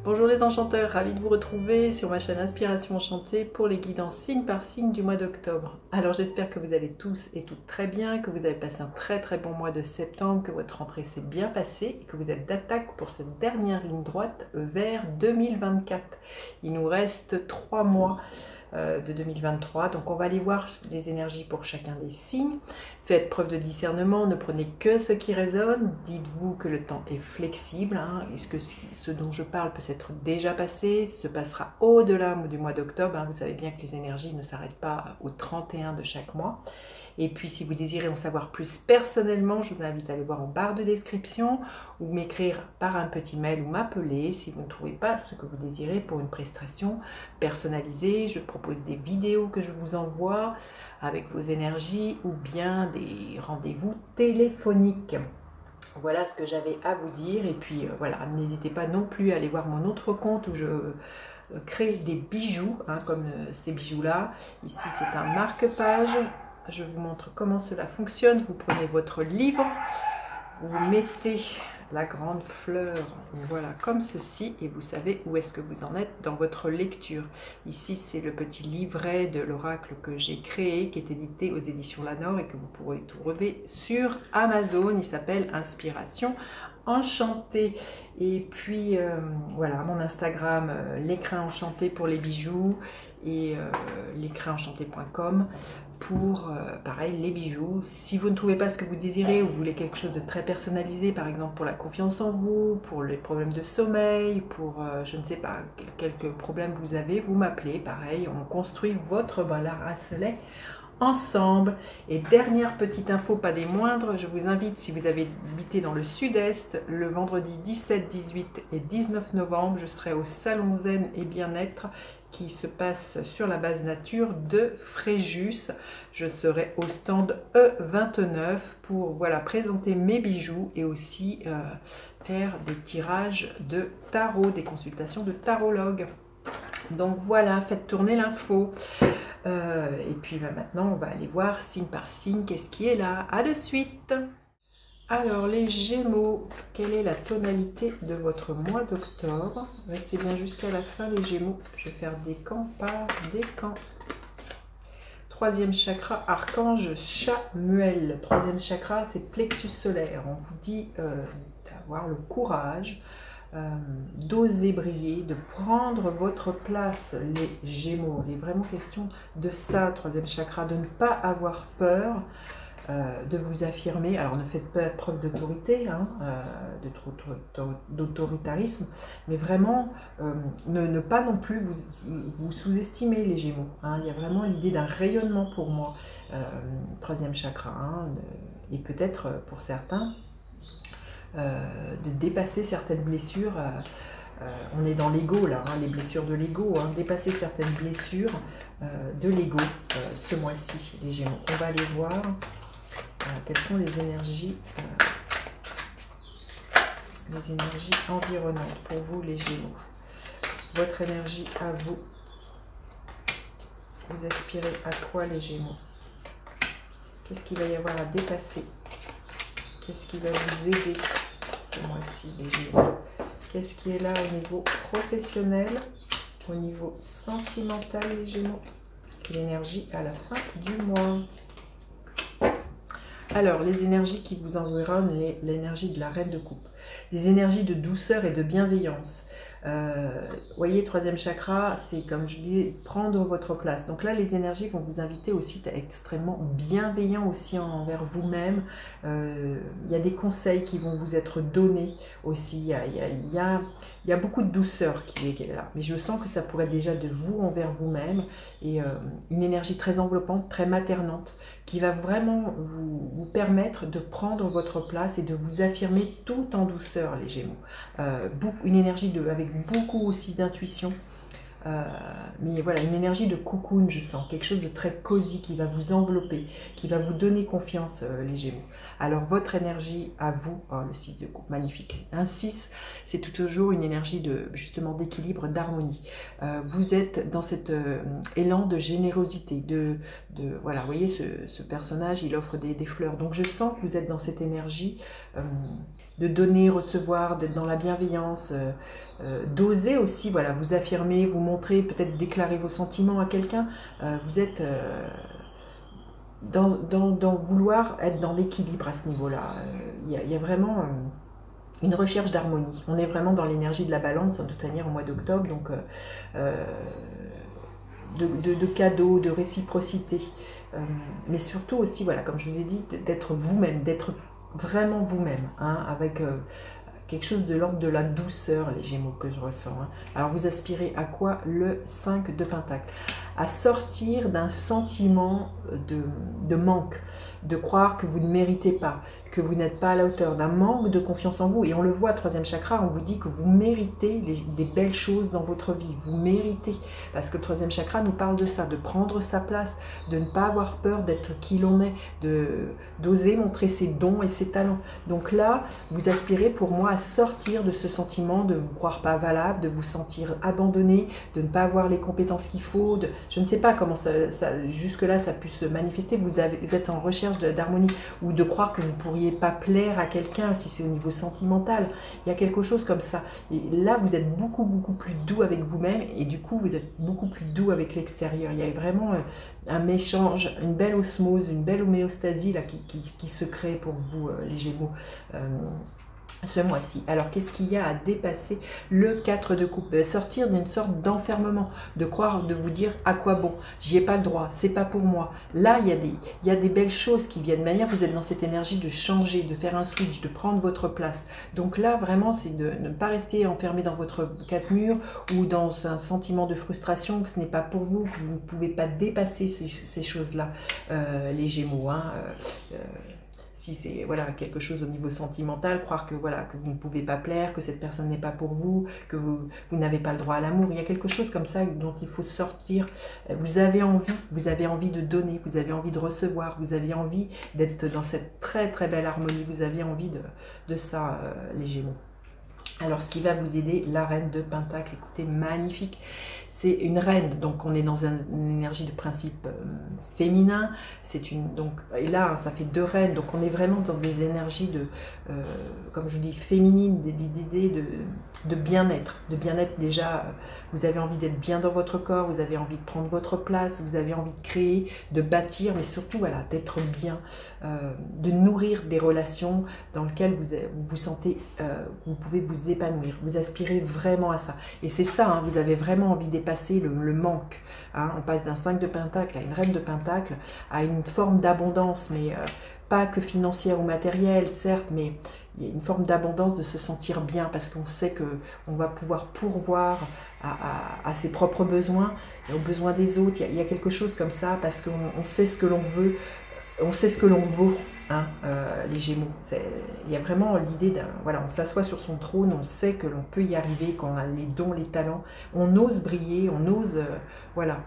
Bonjour les enchanteurs, ravi de vous retrouver sur ma chaîne Inspiration Enchantée pour les guidances signe par signe du mois d'octobre. Alors j'espère que vous allez tous et toutes très bien, que vous avez passé un très bon mois de septembre, que votre rentrée s'est bien passée et que vous êtes d'attaque pour cette dernière ligne droite vers 2024. Il nous reste 3 mois de 2023, donc on va aller voir les énergies pour chacun des signes. Faites preuve de discernement, ne prenez que ce qui résonne, dites-vous que le temps est flexible, est-ce que ce dont je parle peut s'être déjà passé, se passera au-delà du mois d'octobre, vous savez bien que les énergies ne s'arrêtent pas au 31 de chaque mois. Et puis si vous désirez en savoir plus personnellement, je vous invite à aller voir en barre de description ou m'écrire par un petit mail ou m'appeler si vous ne trouvez pas ce que vous désirez pour une prestation personnalisée. Je propose des vidéos que je vous envoie avec vos énergies ou bien des rendez-vous téléphoniques. Voilà ce que j'avais à vous dire. Et puis voilà, n'hésitez pas non plus à aller voir mon autre compte où je crée des bijoux, comme ces bijoux-là. Ici, c'est un marque-page. Je vous montre comment cela fonctionne. Vous prenez votre livre, vous mettez la grande fleur, voilà, comme ceci, et vous savez où est-ce que vous en êtes dans votre lecture. Ici, c'est le petit livret de l'oracle que j'ai créé, qui est édité aux éditions Lanor et que vous pourrez trouver sur Amazon. Il s'appelle Inspiration Enchantée. Et puis, voilà, mon Instagram, l'écrin enchanté pour les bijoux et l'écrinenchanté.com pour, pareil, les bijoux. Si vous ne trouvez pas ce que vous désirez ou vous voulez quelque chose de très personnalisé, par exemple pour la confiance en vous, pour les problèmes de sommeil, pour, je ne sais pas, quelques problèmes vous avez, vous m'appelez, pareil, on construit votre bracelet ensemble. Et dernière petite info, pas des moindres, je vous invite, si vous avez habité dans le sud-est, le vendredi 17, 18 et 19 novembre, je serai au Salon Zen et Bien-être qui se passe sur la base nature de Fréjus. Je serai au stand E29 pour présenter mes bijoux et aussi faire des tirages de tarot, des consultations de tarologue. Donc voilà, faites tourner l'info. Et puis maintenant, on va aller voir signe par signe qu'est-ce qui est là. À de suite. Alors les Gémeaux, quelle est la tonalité de votre mois d'octobre? Restez bien jusqu'à la fin les Gémeaux. Je vais faire décan par décan. Troisième chakra, archange Chamuel. Troisième chakra, c'est plexus solaire. On vous dit d'avoir le courage, d'oser briller, de prendre votre place, les Gémeaux. Il est vraiment question de ça, troisième chakra, de ne pas avoir peur, de vous affirmer. Alors ne faites pas preuve d'autorité, d'autoritarisme, mais vraiment ne pas non plus vous sous-estimer les Gémeaux. Il y a vraiment l'idée d'un rayonnement pour moi, troisième chakra, et peut-être pour certains, de dépasser certaines blessures. On est dans l'ego là, les blessures de l'ego, dépasser certaines blessures de l'ego ce mois-ci, les Gémeaux. On va aller voir quelles sont les énergies environnantes pour vous les Gémeaux. Votre énergie à vous. Vous aspirez à quoi les Gémeaux? Qu'est-ce qu'il va y avoir à dépasser? Qu'est-ce qui va vous aider ce mois-ci les Gémeaux? Qu'est-ce qui est là au niveau professionnel, au niveau sentimental les Gémeaux? L'énergie à la fin du mois. Alors, les énergies qui vous environnent, l'énergie de la reine de coupe, des énergies de douceur et de bienveillance. Voyez, troisième chakra, c'est comme je dis, prendre votre place. Donc là, les énergies vont vous inviter aussi à être extrêmement bienveillant aussi envers vous-même. Il y a des conseils qui vont vous être donnés aussi. Il y a beaucoup de douceur qui est là. Mais je sens que ça pourrait être déjà de vous envers vous-même et une énergie très enveloppante, très maternante, qui va vraiment vous permettre de prendre votre place et de vous affirmer tout en douceur, les Gémeaux. Une énergie avec beaucoup aussi d'intuition. Mais voilà, une énergie de cocoon, je sens, quelque chose de très cosy qui va vous envelopper, qui va vous donner confiance, les Gémeaux. Alors, votre énergie à vous, le 6 de coupe, magnifique. Un 6, c'est toujours une énergie justement d'équilibre, d'harmonie. Vous êtes dans cet élan de générosité, voilà, vous voyez, ce personnage, il offre des fleurs. Donc, je sens que vous êtes dans cette énergie de donner, recevoir, d'être dans la bienveillance, d'oser aussi, voilà, vous affirmer, vous montrer, peut-être déclarer vos sentiments à quelqu'un. Vous êtes dans vouloir être dans l'équilibre à ce niveau-là. Il y a vraiment une recherche d'harmonie. On est vraiment dans l'énergie de la balance, de toute manière, au mois d'octobre, donc de cadeaux, de réciprocité. Mais surtout aussi, voilà, comme je vous ai dit, d'être vous-même, d'être vraiment vous-même, hein, avec quelque chose de l'ordre de la douceur, les Gémeaux, que je ressens. Hein. Alors vous aspirez à quoi? Le 5 de Pentacle. À sortir d'un sentiment de manque, de croire que vous ne méritez pas, que vous n'êtes pas à la hauteur, d'un manque de confiance en vous. Et on le voit, troisième chakra, on vous dit que vous méritez des belles choses dans votre vie. Vous méritez. Parce que le troisième chakra nous parle de ça, de prendre sa place, de ne pas avoir peur d'être qui l'on est, d'oser montrer ses dons et ses talents. Donc là, vous aspirez pour moi à sortir de ce sentiment de vous croire pas valable, de vous sentir abandonné, de ne pas avoir les compétences qu'il faut. Je ne sais pas comment jusque-là ça puisse se manifester. Vous êtes en recherche d'harmonie ou de croire que vous ne pourriez pas plaire à quelqu'un si c'est au niveau sentimental. Il y a quelque chose comme ça. Et là, vous êtes beaucoup plus doux avec vous-même et du coup, vous êtes beaucoup plus doux avec l'extérieur. Il y a vraiment un échange, une belle osmose, une belle homéostasie là, qui se crée pour vous, les Gémeaux. Ce mois-ci. Alors, qu'est-ce qu'il y a à dépasser? Le 4 de coupe. Sortir d'une sorte d'enfermement, de croire, de vous dire à quoi bon, j'y ai pas le droit, c'est pas pour moi. Là, il y a des belles choses qui viennent. De manière, vous êtes dans cette énergie de changer, de faire un switch, de prendre votre place. Donc là, vraiment, c'est de ne pas rester enfermé dans votre quatre murs ou dans un sentiment de frustration, que ce n'est pas pour vous, que vous ne pouvez pas dépasser ces choses-là, les Gémeaux. Hein, si c'est voilà, quelque chose au niveau sentimental, croire que, voilà, que vous ne pouvez pas plaire, que cette personne n'est pas pour vous, que vous n'avez pas le droit à l'amour. Il y a quelque chose comme ça dont il faut sortir. Vous avez envie de donner, vous avez envie de recevoir, vous avez envie d'être dans cette très belle harmonie, vous avez envie de ça, les Gémeaux. Alors, ce qui va vous aider, la reine de Pentacle, écoutez, magnifique. C'est une reine, donc on est dans une énergie de principe féminin. Donc, et là, ça fait deux reines, donc on est vraiment dans des énergies comme je vous dis, féminines, d'idées de bien-être. De bien-être déjà, vous avez envie d'être bien dans votre corps, vous avez envie de prendre votre place, vous avez envie de créer, de bâtir, mais surtout, voilà, d'être bien, de nourrir des relations dans lesquelles vous vous sentez, vous pouvez vous épanouir. Vous aspirez vraiment à ça. Et c'est ça, hein, vous avez vraiment envie de dépasser le manque. Hein. On passe d'un 5 de Pentacle à une reine de Pentacle, à une forme d'abondance, mais pas que financière ou matérielle, certes, mais il y a une forme d'abondance, de se sentir bien, parce qu'on sait qu'on va pouvoir pourvoir à ses propres besoins, et aux besoins des autres. Il y a quelque chose comme ça, parce qu'on sait ce que l'on veut, on sait ce que l'on vaut. Hein, les Gémeaux, il y a vraiment l'idée voilà, on s'assoit sur son trône, on sait que l'on peut y arriver, qu'on a les dons, les talents, on ose briller, on ose voilà,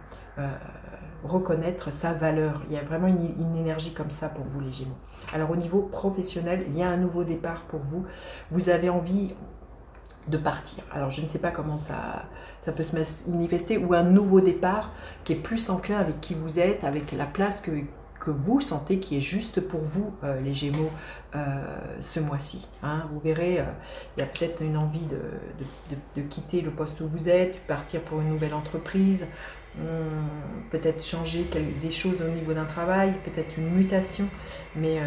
reconnaître sa valeur. Il y a vraiment une énergie comme ça pour vous, les Gémeaux. Alors au niveau professionnel, il y a un nouveau départ pour vous. Vous avez envie de partir. Alors je ne sais pas comment ça peut se manifester, ou un nouveau départ qui est plus enclin avec qui vous êtes, avec la place que vous sentez qui est juste pour vous, les Gémeaux, ce mois-ci. Hein. Vous verrez, il y a peut-être une envie de quitter le poste où vous êtes, partir pour une nouvelle entreprise, peut-être changer des choses au niveau d'un travail, peut-être une mutation. Mais,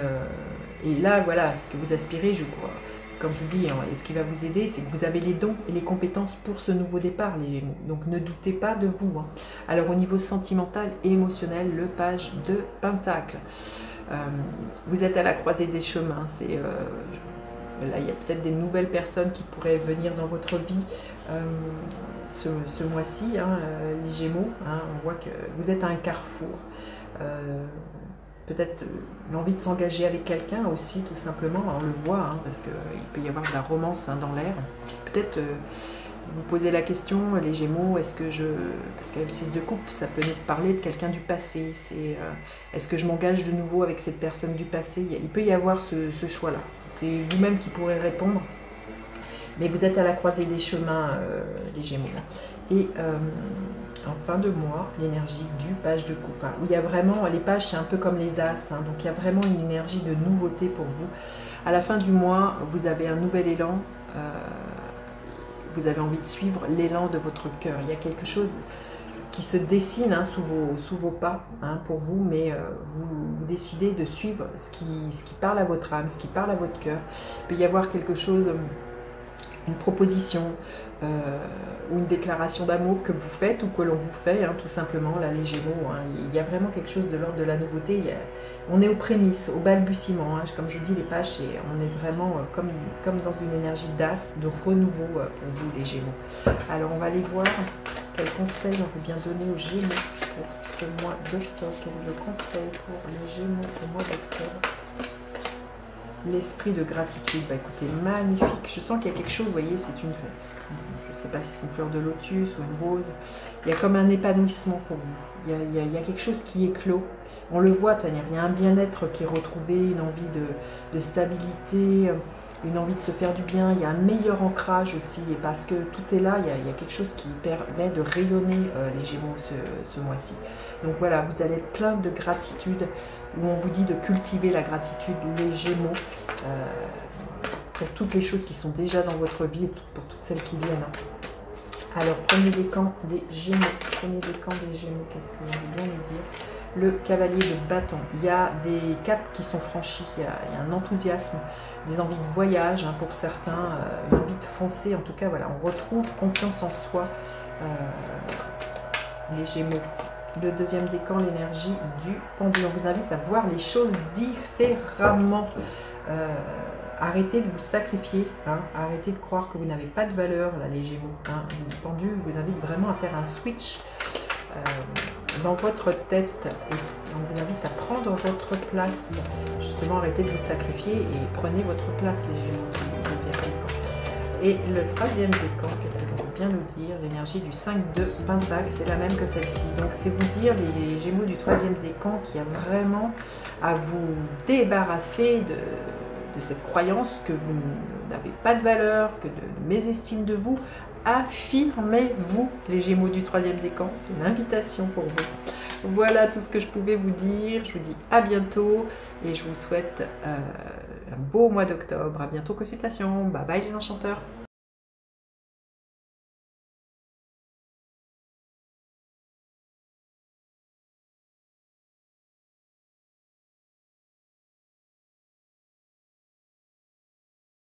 et là, voilà, ce que vous aspirez, je crois, comme je vous dis, hein, et ce qui va vous aider, c'est que vous avez les dons et les compétences pour ce nouveau départ, les Gémeaux. Donc ne doutez pas de vous. Hein. Alors au niveau sentimental et émotionnel, le page de Pentacle. Vous êtes à la croisée des chemins. Là, il y a peut-être des nouvelles personnes qui pourraient venir dans votre vie ce mois-ci, hein, les Gémeaux. Hein, on voit que vous êtes à un carrefour. Peut-être l'envie de s'engager avec quelqu'un aussi, tout simplement, on le voit, hein, parce qu'il peut y avoir de la romance, hein, dans l'air. Peut-être vous posez la question, les Gémeaux, est-ce que parce que le 6 de coupe, ça peut nous parler de quelqu'un du passé, est-ce que je m'engage de nouveau avec cette personne du passé? Il peut y avoir ce choix-là, c'est vous-même qui pourrez répondre, mais vous êtes à la croisée des chemins, les Gémeaux. Et en fin de mois, l'énergie du page de coupe, hein, où il y a vraiment, les pages c'est un peu comme les as, hein, donc il y a vraiment une énergie de nouveauté pour vous. À la fin du mois, vous avez un nouvel élan. Vous avez envie de suivre l'élan de votre cœur. Il y a quelque chose qui se dessine hein, sous vos pas hein, pour vous, mais vous décidez de suivre ce qui parle à votre âme, ce qui parle à votre cœur. Il peut y avoir quelque chose, une proposition ou une déclaration d'amour que vous faites ou que l'on vous fait, hein, tout simplement, là les Gémeaux. Hein, il y a vraiment quelque chose de l'ordre de la nouveauté. On est aux prémices, au balbutiement. Hein, comme je dis, les pages, on est vraiment comme dans une énergie d'as, de renouveau pour vous les Gémeaux. Alors on va aller voir quels conseils on veut bien donner aux Gémeaux pour ce mois d'octobre. Quel est le conseil pour les Gémeaux au mois d'octobre? L'esprit de gratitude, bah écoutez, magnifique. Je sens qu'il y a quelque chose, vous voyez, c'est une, je ne sais pas si c'est une fleur de lotus ou une rose. Il y a comme un épanouissement pour vous. Il y a quelque chose qui éclot. On le voit, il y a un bien-être qui est retrouvé, une envie de stabilité, une envie de se faire du bien. Il y a un meilleur ancrage aussi, et parce que tout est là, il y a quelque chose qui permet de rayonner les Gémeaux ce mois-ci. Donc voilà, vous allez être plein de gratitude, où on vous dit de cultiver la gratitude, les Gémeaux, pour toutes les choses qui sont déjà dans votre vie et pour toutes celles qui viennent. Alors, premier décan des Gémeaux. Premier décan des Gémeaux, qu'est-ce que vous voulez bien nous dire? Le cavalier de bâton. Il y a des caps qui sont franchis, il y a un enthousiasme, des envies de voyage hein, pour certains, une envie de foncer. En tout cas, voilà, on retrouve confiance en soi, les Gémeaux. Le deuxième décan, l'énergie du pendule. On vous invite à voir les choses différemment. Arrêtez de vous sacrifier, hein, arrêtez de croire que vous n'avez pas de valeur, là, les Gémeaux. Hein. Le pendule vous invite vraiment à faire un switch dans votre tête. Et on vous invite à prendre votre place. Justement, arrêtez de vous sacrifier et prenez votre place, les Gémeaux, du deuxième décan. Et le troisième décan, qu'est-ce que vous bien nous dire? L'énergie du 5 de Pentacle, c'est la même que celle-ci. Donc, c'est vous dire, les Gémeaux du troisième décan, qu'il y a vraiment à vous débarrasser de cette croyance que vous n'avez pas de valeur, que de mésestime de vous. Affirmez-vous, les Gémeaux du troisième décan, c'est une invitation pour vous. Voilà tout ce que je pouvais vous dire. Je vous dis à bientôt et je vous souhaite un beau mois d'octobre. À bientôt, consultation. Bye bye les enchanteurs.